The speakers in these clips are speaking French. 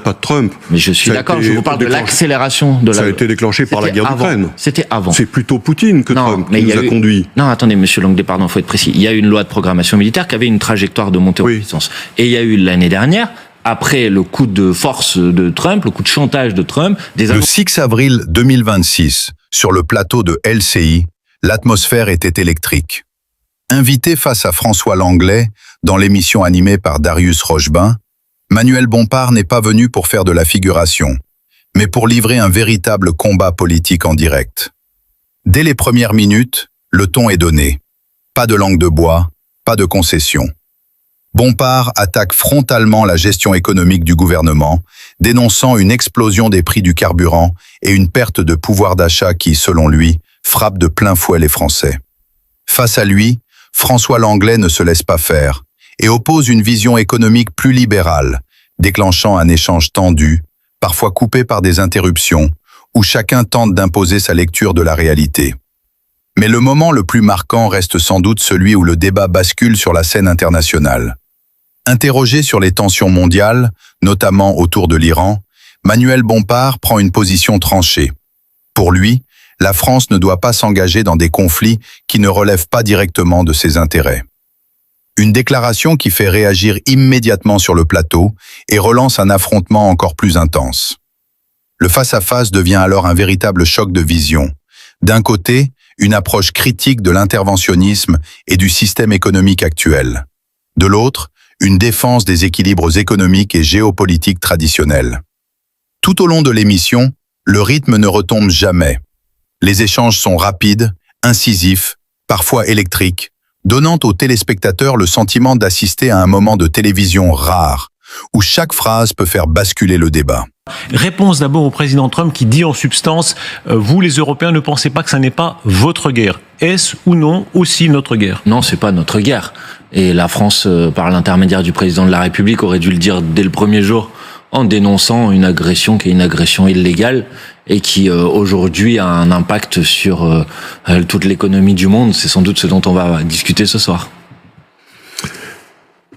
pas de Trump. Mais je suis d'accord, je vous parle de l'accélération de la... Ça a été déclenché par la guerre d'Ukraine. C'était avant. C'est plutôt Poutine que Trump qui nous a conduit. Non, attendez, monsieur Longuet, pardon, il faut être précis. Il y a eu une loi de programmation militaire qui avait une trajectoire de montée en puissance. Et il y a eu l'année dernière, après le coup de force de Trump, le coup de chantage de Trump... Le 6 avril 2026, sur le plateau de LCI, l'atmosphère était électrique. Invité face à François Langlais, dans l'émission animée par Darius Rochebain, Manuel Bompard n'est pas venu pour faire de la figuration, mais pour livrer un véritable combat politique en direct. Dès les premières minutes, le ton est donné. Pas de langue de bois, pas de concession. Bompard attaque frontalement la gestion économique du gouvernement, dénonçant une explosion des prix du carburant et une perte de pouvoir d'achat qui, selon lui, frappe de plein fouet les Français. Face à lui, François Langlais ne se laisse pas faire et oppose une vision économique plus libérale, déclenchant un échange tendu, parfois coupé par des interruptions, où chacun tente d'imposer sa lecture de la réalité. Mais le moment le plus marquant reste sans doute celui où le débat bascule sur la scène internationale. Interrogé sur les tensions mondiales, notamment autour de l'Iran, Manuel Bompard prend une position tranchée. Pour lui, la France ne doit pas s'engager dans des conflits qui ne relèvent pas directement de ses intérêts. Une déclaration qui fait réagir immédiatement sur le plateau et relance un affrontement encore plus intense. Le face-à-face devient alors un véritable choc de vision. D'un côté, une approche critique de l'interventionnisme et du système économique actuel. De l'autre, une défense des équilibres économiques et géopolitiques traditionnels. Tout au long de l'émission, le rythme ne retombe jamais. Les échanges sont rapides, incisifs, parfois électriques, donnant aux téléspectateurs le sentiment d'assister à un moment de télévision rare, où chaque phrase peut faire basculer le débat. Réponse d'abord au président Trump qui dit en substance « Vous les Européens ne pensez pas que ça n'est pas votre guerre ». Est-ce ou non aussi notre guerre ? Non, c'est pas notre guerre. Et la France, par l'intermédiaire du président de la République, aurait dû le dire dès le premier jour en dénonçant une agression qui est une agression illégale et qui aujourd'hui a un impact sur toute l'économie du monde. C'est sans doute ce dont on va discuter ce soir.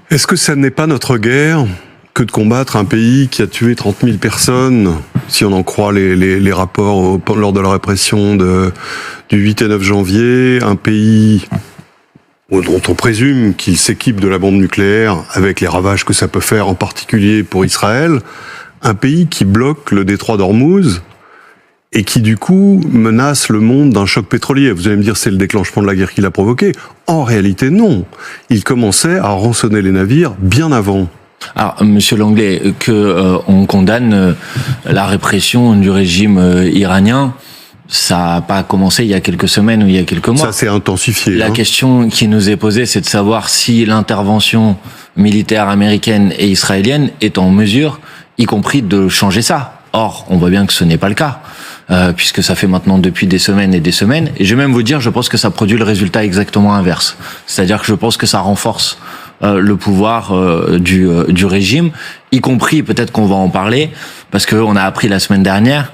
Est-ce que ça n'est pas notre guerre que de combattre un pays qui a tué 30 000 personnes, si on en croit les rapports lors de la répression du 8 et 9 janvier, un pays dont on présume qu'il s'équipe de la bombe nucléaire avec les ravages que ça peut faire, en particulier pour Israël, un pays qui bloque le détroit d'Ormuz et qui, du coup, menace le monde d'un choc pétrolier. Vous allez me dire, c'est le déclenchement de la guerre qui l'a provoqué. En réalité, non. Il commençait à rançonner les navires bien avant. Alors, monsieur Langlais, on condamne la répression du régime iranien, ça n'a pas commencé il y a quelques semaines ou il y a quelques mois. Ça s'est intensifié. La question qui nous est posée, c'est de savoir si l'intervention militaire américaine et israélienne est en mesure, y compris de changer ça. Or, on voit bien que ce n'est pas le cas, puisque ça fait maintenant depuis des semaines et des semaines. Et je vais même vous dire, je pense que ça produit le résultat exactement inverse. C'est-à-dire que je pense que ça renforce le pouvoir du régime, y compris, peut-être qu'on va en parler, parce qu'on a appris la semaine dernière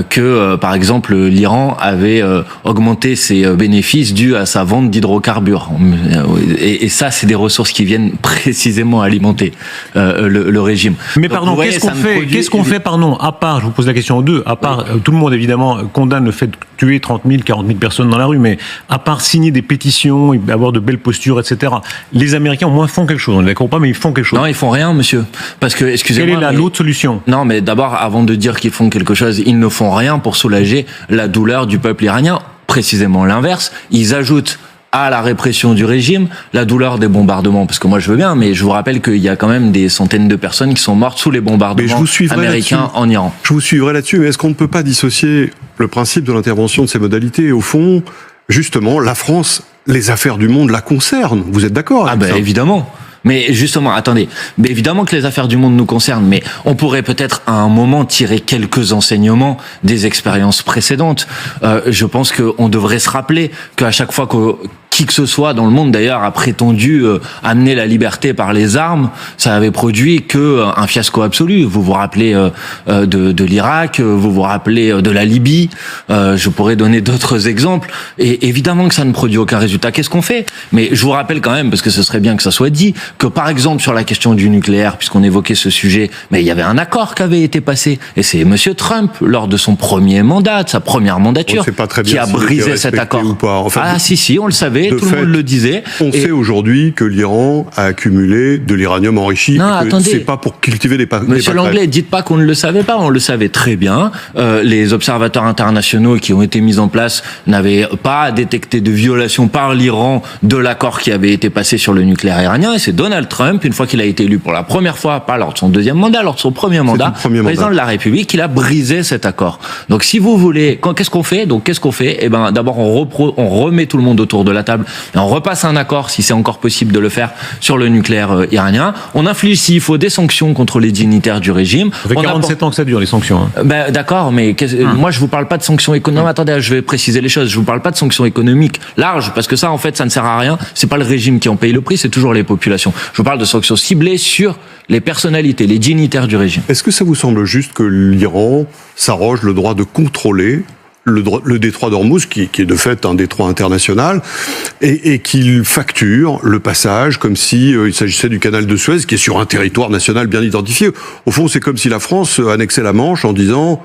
que, par exemple, l'Iran avait augmenté ses bénéfices dus à sa vente d'hydrocarbures. Et ça, c'est des ressources qui viennent précisément alimenter le régime. Mais donc, pardon, qu'est-ce qu'on fait, pardon, à part, je vous pose la question aux deux, à part, tout le monde évidemment condamne le fait de tuer 30 000, 40 000 personnes dans la rue, mais à part signer des pétitions, avoir de belles postures, etc., les Américains au moins font quelque chose. On est d'accord ou pas, mais ils font quelque chose. Non, ils font rien, monsieur. Parce que, excusez-moi. Quelle est l'autre solution ? Non, mais d'abord, avant de dire qu'ils font quelque chose, ils ne font rien pour soulager la douleur du peuple iranien. Précisément l'inverse. Ils ajoutent à la répression du régime la douleur des bombardements. Parce que moi, je veux bien, mais je vous rappelle qu'il y a quand même des centaines de personnes qui sont mortes sous les bombardements américains en Iran. Je vous suivrai là-dessus, mais est-ce qu'on ne peut pas dissocier le principe de l'intervention de ces modalités ? Au fond, justement, la France, les affaires du monde la concernent. Vous êtes d'accord avec ça ? Évidemment. Mais justement, attendez, mais évidemment que les affaires du monde nous concernent, mais on pourrait peut-être à un moment tirer quelques enseignements des expériences précédentes. Je pense qu'on devrait se rappeler qu'à chaque fois qui que ce soit dans le monde d'ailleurs a prétendu amener la liberté par les armes, ça avait produit que un fiasco absolu. Vous vous rappelez de l'Irak, vous vous rappelez de la Libye, je pourrais donner d'autres exemples, et évidemment que ça ne produit aucun résultat. Qu'est-ce qu'on fait? Mais je vous rappelle quand même, parce que ce serait bien que ça soit dit, que par exemple sur la question du nucléaire, puisqu'on évoquait ce sujet, mais il y avait un accord qui avait été passé, et c'est Monsieur Trump, lors de son premier mandat, de sa première mandature, qui a brisé cet accord. Ou pas. Enfin, si, on le savait, tout le monde le disait. On sait aujourd'hui que l'Iran a accumulé de l'uranium enrichi, non, et que attendez, c'est pas pour cultiver des pâquerettes. Monsieur Langlais, dites pas qu'on ne le savait pas, on le savait très bien. Les observateurs internationaux qui ont été mis en place n'avaient pas détecté de violation par l'Iran de l'accord qui avait été passé sur le nucléaire iranien, et c'est Donald Trump, une fois qu'il a été élu pour la première fois, pas lors de son deuxième mandat, lors de son premier mandat, président de la République, qu'il a brisé cet accord. Donc si vous voulez, qu'est-ce qu'on fait? Eh ben, d'abord on remet tout le monde autour de la table et on repasse un accord, si c'est encore possible de le faire, sur le nucléaire iranien. On inflige, s'il faut, des sanctions contre les dignitaires du régime. Ça fait 47 ans que ça dure, les sanctions. Hein. Ben, d'accord, mais moi je vous parle pas de sanctions économiques. Attendez, je vais préciser les choses. Je vous parle pas de sanctions économiques larges, parce que ça, en fait, ça ne sert à rien. C'est pas le régime qui en paye le prix, c'est toujours les populations. Je vous parle de sanctions ciblées sur les personnalités, les dignitaires du régime. Est-ce que ça vous semble juste que l'Iran s'arroge le droit de contrôler le détroit d'Ormuz, qui est de fait un détroit international, et qu'il facture le passage comme si il s'agissait du canal de Suez, qui est sur un territoire national bien identifié? Au fond, c'est comme si la France annexait la Manche en disant: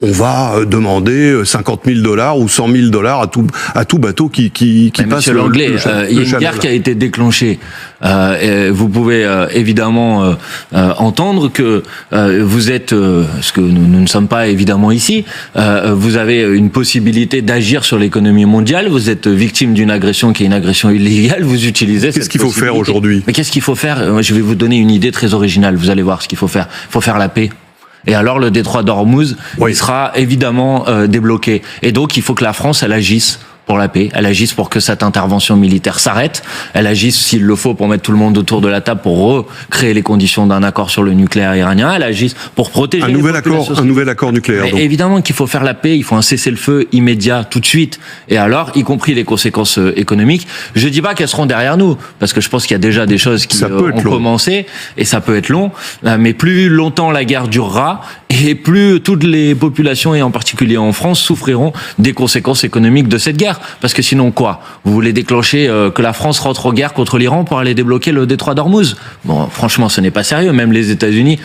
on va demander $50,000 ou $100,000 à tout bateau qui passe. Monsieur Langlais, il y a une guerre qui a été déclenchée. Vous pouvez évidemment entendre que vous êtes, ce que nous ne sommes pas évidemment ici, vous avez une possibilité d'agir sur l'économie mondiale, vous êtes victime d'une agression qui est une agression illégale, vous utilisez cette possibilité. Qu'est-ce qu'il faut faire aujourd'hui? Mais qu'est-ce qu'il faut faire? Je vais vous donner une idée très originale, vous allez voir ce qu'il faut faire. Il faut faire la paix. Et alors le détroit d'Ormuz, il sera évidemment débloqué. Et donc il faut que la France, elle agisse pour la paix, elle agisse pour que cette intervention militaire s'arrête, elle agisse s'il le faut pour mettre tout le monde autour de la table pour recréer les conditions d'un accord sur le nucléaire iranien, elle agisse pour protéger un nouvel accord nucléaire. Donc. Évidemment qu'il faut faire la paix, il faut un cessez-le-feu immédiat tout de suite, et alors y compris les conséquences économiques. Je dis pas qu'elles seront derrière nous, parce que je pense qu'il y a déjà des choses qui ont commencé, et ça peut être long, mais plus longtemps la guerre durera, et plus toutes les populations, et en particulier en France, souffriront des conséquences économiques de cette guerre. Parce que sinon quoi? Vous voulez déclencher que la France rentre en guerre contre l'Iran pour aller débloquer le détroit d'Ormuz? Bon, franchement, ce n'est pas sérieux. Même les États-Unis,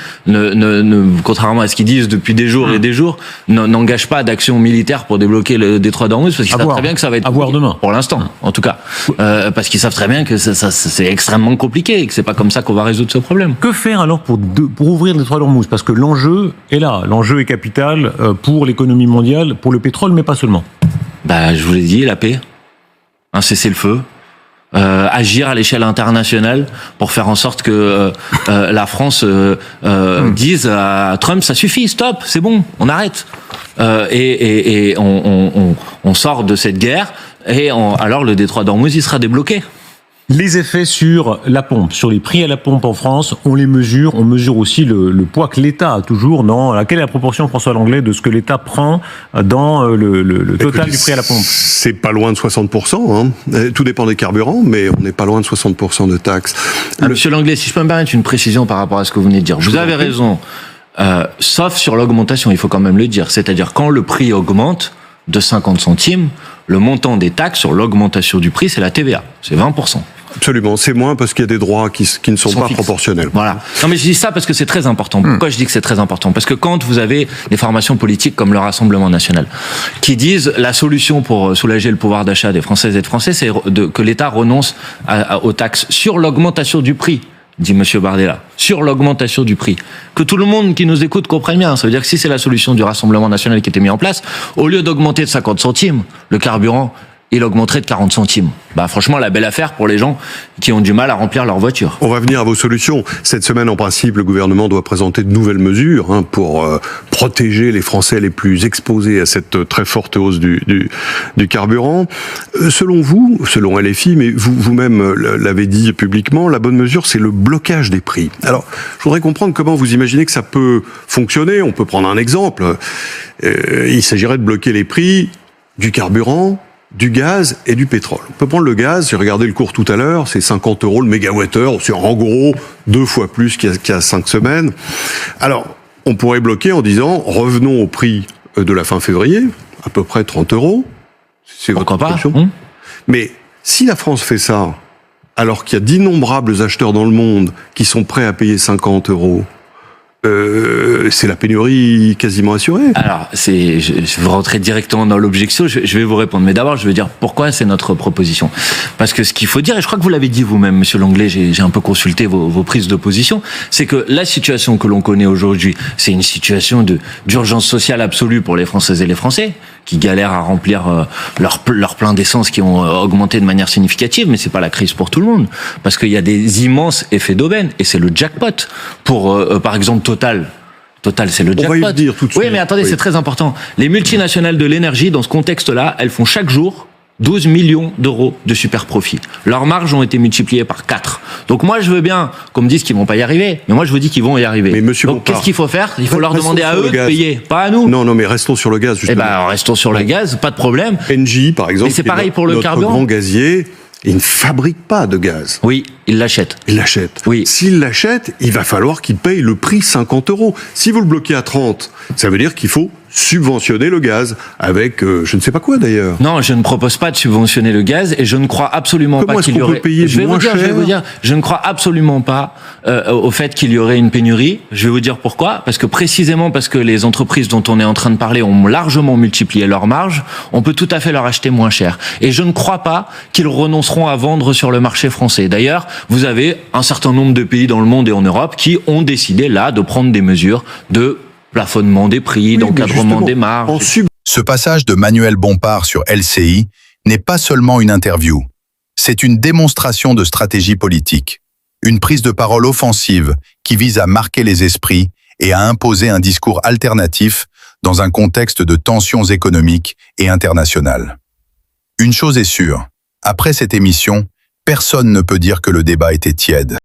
contrairement à ce qu'ils disent depuis des jours et des jours, n'engagent pas d'action militaire pour débloquer le détroit d'Ormuz, parce qu'ils savent très bien que ça va être compliqué, demain. Pour l'instant, en tout cas, parce qu'ils savent très bien que c'est extrêmement compliqué et que c'est pas comme ça qu'on va résoudre ce problème. Que faire alors pour ouvrir le détroit d'Ormuz? Parce que l'enjeu est là, l'enjeu est capital pour l'économie mondiale, pour le pétrole, mais pas seulement. Je vous l'ai dit, la paix, un cessez-le-feu, agir à l'échelle internationale pour faire en sorte que la France dise à Trump: ça suffit, stop, c'est bon, on arrête, et on sort de cette guerre, et alors le détroit d'Ormuz il sera débloqué. Les effets sur la pompe, sur les prix à la pompe en France, on les mesure. On mesure aussi le poids que l'État a toujours dans... Quelle est la proportion, François Langlais, de ce que l'État prend dans le total du prix à la pompe? C'est pas loin de 60%. Hein. Tout dépend des carburants, mais on n'est pas loin de 60% de taxes. Monsieur Langlais, si je peux me permettre une précision par rapport à ce que vous venez de dire. Vous avez raison, sauf sur l'augmentation, il faut quand même le dire. C'est-à-dire quand le prix augmente de 50 centimes, le montant des taxes sur l'augmentation du prix, c'est la TVA. C'est 20%. Absolument, c'est moins parce qu'il y a des droits qui ne sont pas proportionnels. Voilà. Non mais je dis ça parce que c'est très important. Pourquoi je dis que c'est très important? Parce que quand vous avez des formations politiques comme le Rassemblement National, qui disent la solution pour soulager le pouvoir d'achat des Françaises et des Français, c'est que l'État renonce aux taxes sur l'augmentation du prix, dit Monsieur Bardella, sur l'augmentation du prix. Que tout le monde qui nous écoute comprenne bien. Ça veut dire que si c'est la solution du Rassemblement National qui était mise en place, au lieu d'augmenter de 50 centimes, le carburant, il augmenterait de 40 centimes. Franchement, la belle affaire pour les gens qui ont du mal à remplir leur voiture. On va venir à vos solutions. Cette semaine, en principe, le gouvernement doit présenter de nouvelles mesures pour protéger les Français les plus exposés à cette très forte hausse du carburant. Selon vous, selon LFI, mais vous-même l'avez dit publiquement, la bonne mesure, c'est le blocage des prix. Alors, je voudrais comprendre comment vous imaginez que ça peut fonctionner. On peut prendre un exemple. Il s'agirait de bloquer les prix du carburant du gaz et du pétrole. On peut prendre le gaz, j'ai regardé le cours tout à l'heure, c'est 50 € le mégawattheure, c'est en gros 2 fois plus qu'il y a 5 semaines. Alors, on pourrait bloquer en disant, revenons au prix de la fin février, à peu près 30 €. C'est votre Pourquoi pas option. Mais si la France fait ça, alors qu'il y a d'innombrables acheteurs dans le monde qui sont prêts à payer 50 €, c'est la pénurie quasiment assurée. Alors, je vais rentrer directement dans l'objection, je vais vous répondre. Mais d'abord, je veux dire pourquoi c'est notre proposition. Parce que ce qu'il faut dire, et je crois que vous l'avez dit vous-même, Monsieur Langlais, j'ai un peu consulté vos prises de position, c'est que la situation que l'on connaît aujourd'hui, c'est une situation d'urgence sociale absolue pour les Françaises et les Français, qui galèrent à remplir leur plein d'essence qui ont augmenté de manière significative, mais c'est pas la crise pour tout le monde. Parce qu'il y a des immenses effets d'aubaine, et c'est le jackpot. Pour, par exemple, Total, c'est le jackpot. On va y venir tout de suite. Oui, mais attendez, Oui. c'est très important. Les multinationales de l'énergie, dans ce contexte-là, elles font chaque jour 12 millions d'euros de super profit. Leurs marges ont été multipliées par 4. Donc moi, je veux bien qu'on me dise qu'ils vont pas y arriver, mais moi, je vous dis qu'ils vont y arriver. Mais monsieur Donc Bompard, qu'est-ce qu'il faut faire? Il faut leur restons demander à sur le eux de gaz. payer, pas à nous. Non, mais restons sur le gaz, Eh justement. ben, restons sur le gaz, pas de problème. Engie, par exemple, Mais c'est qui est pareil pour le notre carburant. grand gazier, il ne fabrique pas de gaz. Oui, ils l'achètent. Il l'achète. Oui. S'il l'achète, il va falloir qu'il paye le prix 50 €. Si vous le bloquez à 30, ça veut dire qu'il faut subventionner le gaz avec je ne sais pas quoi d'ailleurs. Non, je ne propose pas de subventionner le gaz et je ne crois absolument Comment pas est-ce qu'il y qu'on peut aurait. payer Je vais moins je vais cher vous dire, je ne crois absolument pas au fait qu'il y aurait une pénurie. Je vais vous dire pourquoi. Parce que précisément parce que les entreprises dont on est en train de parler ont largement multiplié leurs marges, on peut tout à fait leur acheter moins cher. Et je ne crois pas qu'ils renonceront à vendre sur le marché français. D'ailleurs, vous avez un certain nombre de pays dans le monde et en Europe qui ont décidé là de prendre des mesures de plafonnement des prix, Oui, mais d'encadrement justement, des marges. en Ce passage de Manuel Bompard sur LCI n'est pas seulement une interview, c'est une démonstration de stratégie politique, une prise de parole offensive qui vise à marquer les esprits et à imposer un discours alternatif dans un contexte de tensions économiques et internationales. Une chose est sûre, après cette émission, personne ne peut dire que le débat était tiède.